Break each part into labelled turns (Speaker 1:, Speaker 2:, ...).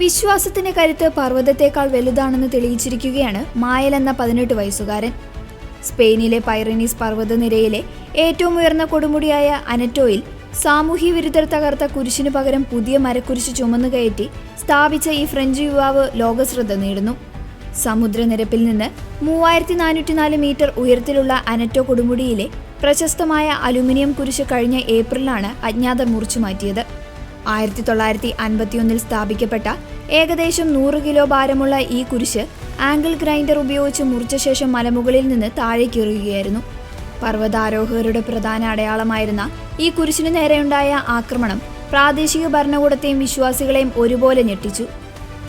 Speaker 1: വിശ്വാസത്തിന്റെ കരുത്ത് പർവ്വതത്തേക്കാൾ വലുതാണെന്ന് തെളിയിച്ചിരിക്കുകയാണ് മായൽ എന്ന 18 വയസ്സുകാരൻ. സ്പെയിനിലെ പൈറനീസ് പർവ്വതനിരയിലെ ഏറ്റവും ഉയർന്ന കൊടുമുടിയായ അനറ്റോയിൽ സാമൂഹ്യ വിരുദ്ധർ തകർത്ത കുരിശിനു പകരം പുതിയ മരക്കുരിശ് ചുമന്നു കയറ്റി സ്ഥാപിച്ച ഈ ഫ്രഞ്ച് യുവാവ് ലോകശ്രദ്ധ നേടുന്നു. സമുദ്രനിരപ്പിൽ നിന്ന് 3404 മീറ്റർ ഉയരത്തിലുള്ള അനറ്റോ കൊടുമുടിയിലെ പ്രശസ്തമായ അലുമിനിയം കുരിശ് കഴിഞ്ഞ ഏപ്രിലാണ് അജ്ഞാതർ മുറിച്ചു മാറ്റിയത്. 1951 സ്ഥാപിക്കപ്പെട്ട ഏകദേശം 100 കിലോ ഭാരമുള്ള ഈ കുരിശ് ആംഗിൾ ഗ്രൈൻഡർ ഉപയോഗിച്ച് മുറിച്ച ശേഷം മലമുകളിൽ നിന്ന് താഴേക്കെറിയുകയായിരുന്നു. പർവ്വതാരോഹകരുടെ പ്രധാന അടയാളമായിരുന്ന ഈ കുരിശിനു നേരെയുണ്ടായ ആക്രമണം പ്രാദേശിക ഭരണകൂടത്തെയും വിശ്വാസികളെയും ഒരുപോലെ ഞെട്ടിച്ചു.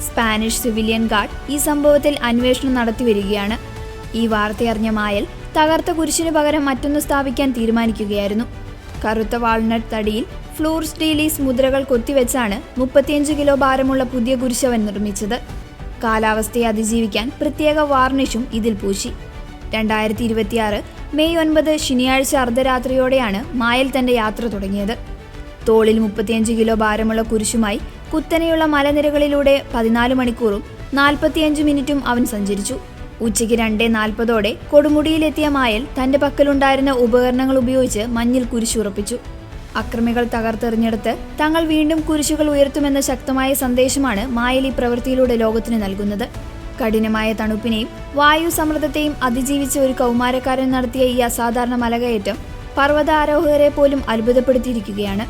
Speaker 1: സ്പാനിഷ് സിവിലിയൻ ഗാർഡ് ഈ സംഭവത്തിൽ അന്വേഷണം നടത്തിവരികയാണ്. ഈ വാർത്തയറിഞ്ഞ മായൽ തകർത്ത കുരിശിനു പകരം മറ്റൊന്ന് സ്ഥാപിക്കാൻ തീരുമാനിക്കുകയായിരുന്നു. കറുത്ത വാൾനട്ട് തടിയിൽ ഫ്ലൂർസ് ഡീലീസ് മുദ്രകൾ കൊത്തിവെച്ചാണ് 35 കിലോ ഭാരമുള്ള പുതിയ കുരിശവൻ നിർമ്മിച്ചത്. കാലാവസ്ഥയെ അതിജീവിക്കാൻ പ്രത്യേക വാർണിഷും ഇതിൽ പൂശി. 2026 മെയ് 9 ശനിയാഴ്ച അർദ്ധരാത്രിയോടെയാണ് മായൽ തന്റെ യാത്ര തുടങ്ങിയത്. തോളിൽ 35 കിലോ ഭാരമുള്ള കുരിശുമായി കുത്തനെയുള്ള മലനിരകളിലൂടെ 14 മണിക്കൂറും 45 മിനിറ്റും അവൻ സഞ്ചരിച്ചു. ഉച്ചയ്ക്ക് 2:40 കൊടുമുടിയിലെത്തിയ മായൽ തന്റെ പക്കലുണ്ടായിരുന്ന ഉപകരണങ്ങൾ ഉപയോഗിച്ച് മഞ്ഞിൽ കുരിശുറപ്പിച്ചു. അക്രമികൾ തകർത്തെറിഞ്ഞെടുത്ത് തങ്ങൾ വീണ്ടും കുരിശുകൾ ഉയർത്തുമെന്ന ശക്തമായ സന്ദേശമാണ് മായൽ ഈ പ്രവൃത്തിയിലൂടെ ലോകത്തിന് നൽകുന്നത്. കഠിനമായ തണുപ്പിനെയും വായു സമ്മർദ്ദത്തെയും അതിജീവിച്ച ഒരു കൗമാരക്കാരൻ നടത്തിയ ഈ അസാധാരണ മലകയറ്റം പർവ്വതാരോഹകരെ പോലും അത്ഭുതപ്പെടുത്തിയിരിക്കുകയാണ്.